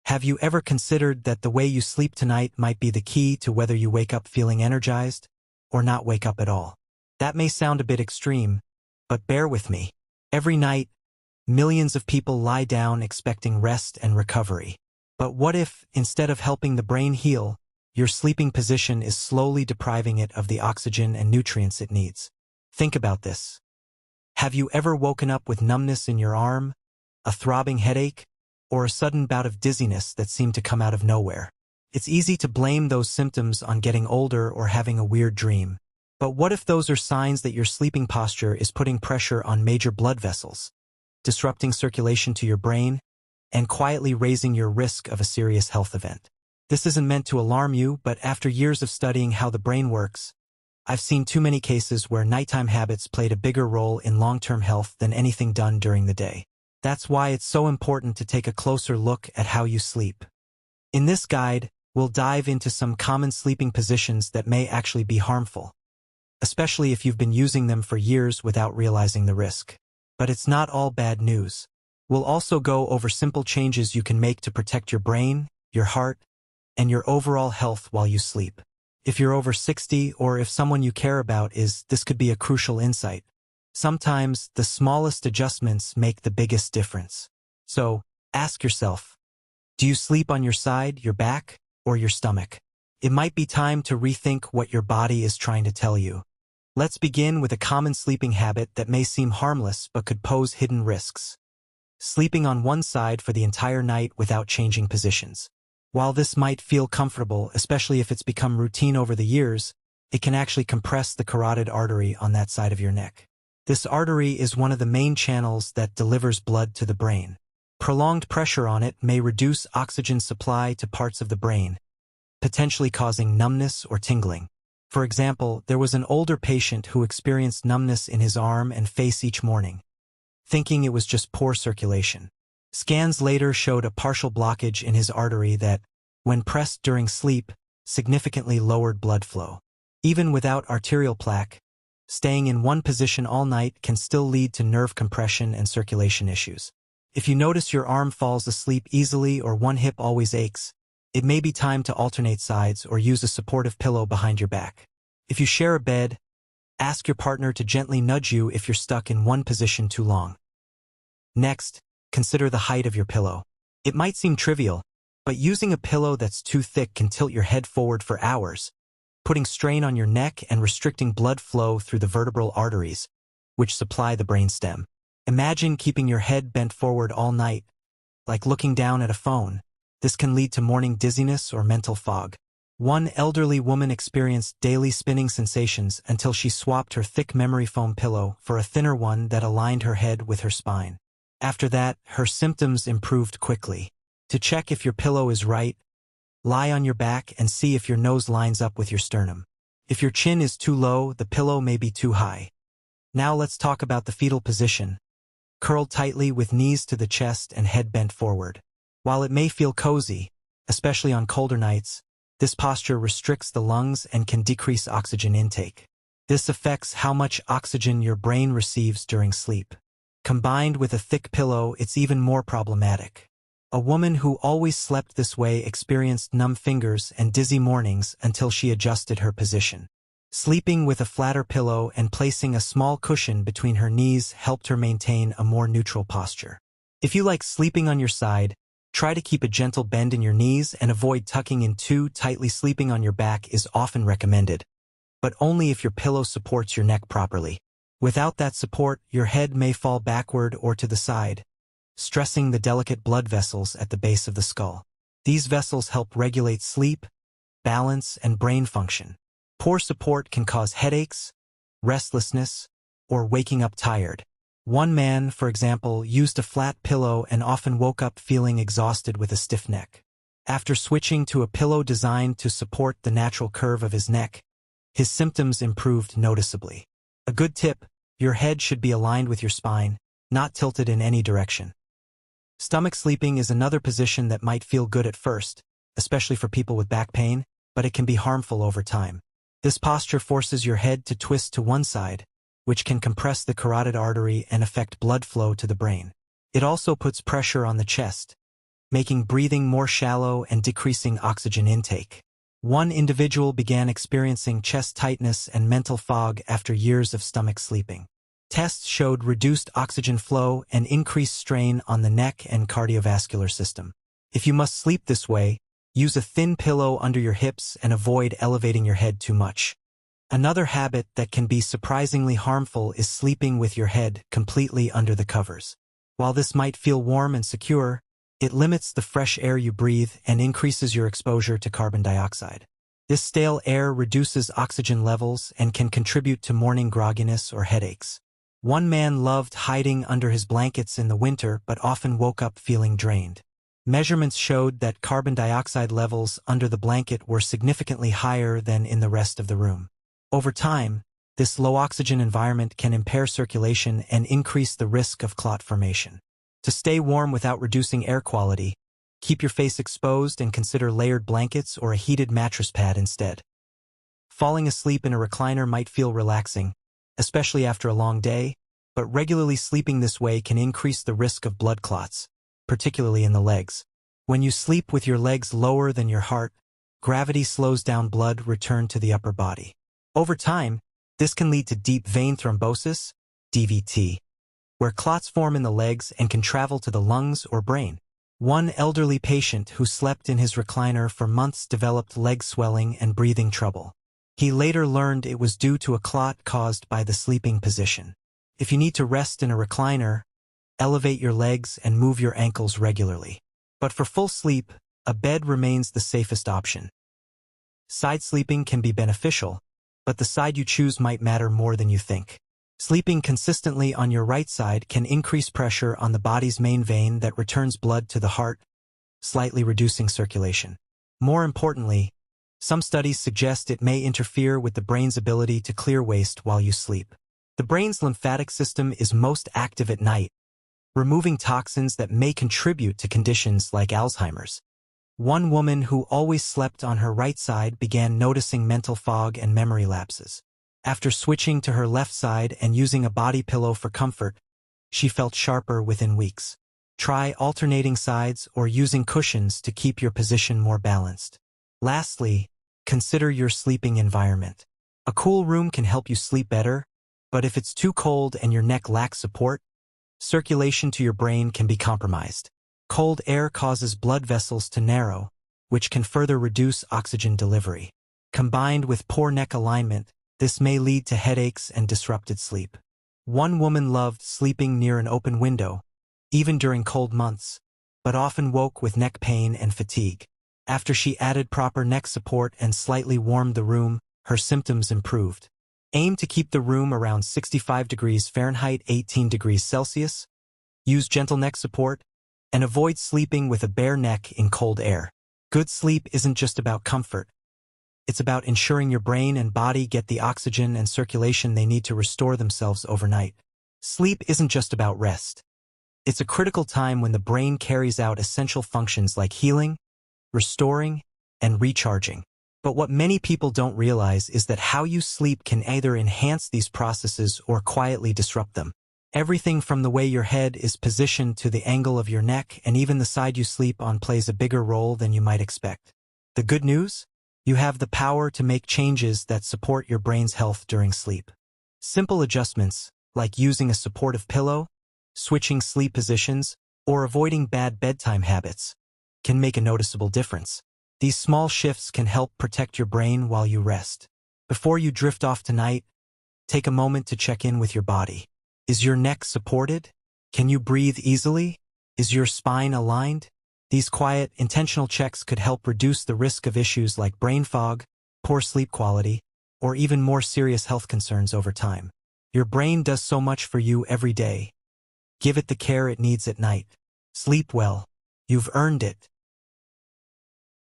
Have you ever considered that the way you sleep tonight might be the key to whether you wake up feeling energized or not wake up at all? That may sound a bit extreme, but bear with me. Every night, millions of people lie down expecting rest and recovery. But what if, instead of helping the brain heal, your sleeping position is slowly depriving it of the oxygen and nutrients it needs? Think about this. Have you ever woken up with numbness in your arm, a throbbing headache, or a sudden bout of dizziness that seemed to come out of nowhere? It's easy to blame those symptoms on getting older or having a weird dream. But what if those are signs that your sleeping posture is putting pressure on major blood vessels, disrupting circulation to your brain, and quietly raising your risk of a serious health event? This isn't meant to alarm you, but after years of studying how the brain works, I've seen too many cases where nighttime habits played a bigger role in long-term health than anything done during the day. That's why it's so important to take a closer look at how you sleep. In this guide, we'll dive into some common sleeping positions that may actually be harmful, especially if you've been using them for years without realizing the risk. But it's not all bad news. We'll also go over simple changes you can make to protect your brain, your heart, and your overall health while you sleep. If you're over 60 or if someone you care about is, this could be a crucial insight. Sometimes the smallest adjustments make the biggest difference. So, ask yourself, do you sleep on your side, your back, or your stomach? It might be time to rethink what your body is trying to tell you. Let's begin with a common sleeping habit that may seem harmless but could pose hidden risks. Sleeping on one side for the entire night without changing positions. While this might feel comfortable, especially if it's become routine over the years, it can actually compress the carotid artery on that side of your neck. This artery is one of the main channels that delivers blood to the brain. Prolonged pressure on it may reduce oxygen supply to parts of the brain, potentially causing numbness or tingling. For example, there was an older patient who experienced numbness in his arm and face each morning, thinking it was just poor circulation. Scans later showed a partial blockage in his artery that, when pressed during sleep, significantly lowered blood flow. Even without arterial plaque, staying in one position all night can still lead to nerve compression and circulation issues. If you notice your arm falls asleep easily or one hip always aches, it may be time to alternate sides or use a supportive pillow behind your back. If you share a bed, ask your partner to gently nudge you if you're stuck in one position too long. Next, consider the height of your pillow. It might seem trivial, but using a pillow that's too thick can tilt your head forward for hours, putting strain on your neck and restricting blood flow through the vertebral arteries, which supply the brainstem. Imagine keeping your head bent forward all night, like looking down at a phone. This can lead to morning dizziness or mental fog. One elderly woman experienced daily spinning sensations until she swapped her thick memory foam pillow for a thinner one that aligned her head with her spine. After that, her symptoms improved quickly. To check if your pillow is right, lie on your back and see if your nose lines up with your sternum. If your chin is too low, the pillow may be too high. Now let's talk about the fetal position. Curled tightly with knees to the chest and head bent forward. While it may feel cozy, especially on colder nights, this posture restricts the lungs and can decrease oxygen intake. This affects how much oxygen your brain receives during sleep. Combined with a thick pillow, it's even more problematic. A woman who always slept this way experienced numb fingers and dizzy mornings until she adjusted her position. Sleeping with a flatter pillow and placing a small cushion between her knees helped her maintain a more neutral posture. If you like sleeping on your side, try to keep a gentle bend in your knees and avoid tucking in too tightly. Sleeping on your back is often recommended, but only if your pillow supports your neck properly. Without that support, your head may fall backward or to the side, stressing the delicate blood vessels at the base of the skull. These vessels help regulate sleep, balance, and brain function. Poor support can cause headaches, restlessness, or waking up tired. One man, for example, used a flat pillow and often woke up feeling exhausted with a stiff neck. After switching to a pillow designed to support the natural curve of his neck, his symptoms improved noticeably. A good tip: your head should be aligned with your spine, not tilted in any direction. Stomach sleeping is another position that might feel good at first, especially for people with back pain, but it can be harmful over time. This posture forces your head to twist to one side, which can compress the carotid artery and affect blood flow to the brain. It also puts pressure on the chest, making breathing more shallow and decreasing oxygen intake. One individual began experiencing chest tightness and mental fog after years of stomach sleeping. Tests showed reduced oxygen flow and increased strain on the neck and cardiovascular system. If you must sleep this way, use a thin pillow under your hips and avoid elevating your head too much. Another habit that can be surprisingly harmful is sleeping with your head completely under the covers. While this might feel warm and secure, it limits the fresh air you breathe and increases your exposure to carbon dioxide. This stale air reduces oxygen levels and can contribute to morning grogginess or headaches. One man loved hiding under his blankets in the winter but often woke up feeling drained. Measurements showed that carbon dioxide levels under the blanket were significantly higher than in the rest of the room. Over time, this low-oxygen environment can impair circulation and increase the risk of clot formation. To stay warm without reducing air quality, keep your face exposed and consider layered blankets or a heated mattress pad instead. Falling asleep in a recliner might feel relaxing, especially after a long day, but regularly sleeping this way can increase the risk of blood clots, particularly in the legs. When you sleep with your legs lower than your heart, gravity slows down blood return to the upper body. Over time, this can lead to deep vein thrombosis, DVT, where clots form in the legs and can travel to the lungs or brain. One elderly patient who slept in his recliner for months developed leg swelling and breathing trouble. He later learned it was due to a clot caused by the sleeping position. If you need to rest in a recliner, elevate your legs and move your ankles regularly. But for full sleep, a bed remains the safest option. Side sleeping can be beneficial, but the side you choose might matter more than you think. Sleeping consistently on your right side can increase pressure on the body's main vein that returns blood to the heart, slightly reducing circulation. More importantly, some studies suggest it may interfere with the brain's ability to clear waste while you sleep. The brain's lymphatic system is most active at night, removing toxins that may contribute to conditions like Alzheimer's. One woman who always slept on her right side began noticing mental fog and memory lapses. After switching to her left side and using a body pillow for comfort, she felt sharper within weeks. Try alternating sides or using cushions to keep your position more balanced. Lastly, consider your sleeping environment. A cool room can help you sleep better, but if it's too cold and your neck lacks support, circulation to your brain can be compromised. Cold air causes blood vessels to narrow, which can further reduce oxygen delivery. Combined with poor neck alignment, this may lead to headaches and disrupted sleep. One woman loved sleeping near an open window, even during cold months, but often woke with neck pain and fatigue. After she added proper neck support and slightly warmed the room, her symptoms improved. Aim to keep the room around 65 degrees Fahrenheit, 18 degrees Celsius. Use gentle neck support, and avoid sleeping with a bare neck in cold air. Good sleep isn't just about comfort. It's about ensuring your brain and body get the oxygen and circulation they need to restore themselves overnight. Sleep isn't just about rest. It's a critical time when the brain carries out essential functions like healing, restoring, and recharging. But what many people don't realize is that how you sleep can either enhance these processes or quietly disrupt them. Everything from the way your head is positioned to the angle of your neck and even the side you sleep on plays a bigger role than you might expect. The good news? You have the power to make changes that support your brain's health during sleep. Simple adjustments, like using a supportive pillow, switching sleep positions, or avoiding bad bedtime habits, can make a noticeable difference. These small shifts can help protect your brain while you rest. Before you drift off tonight, take a moment to check in with your body. Is your neck supported? Can you breathe easily? Is your spine aligned? These quiet, intentional checks could help reduce the risk of issues like brain fog, poor sleep quality, or even more serious health concerns over time. Your brain does so much for you every day. Give it the care it needs at night. Sleep well. You've earned it.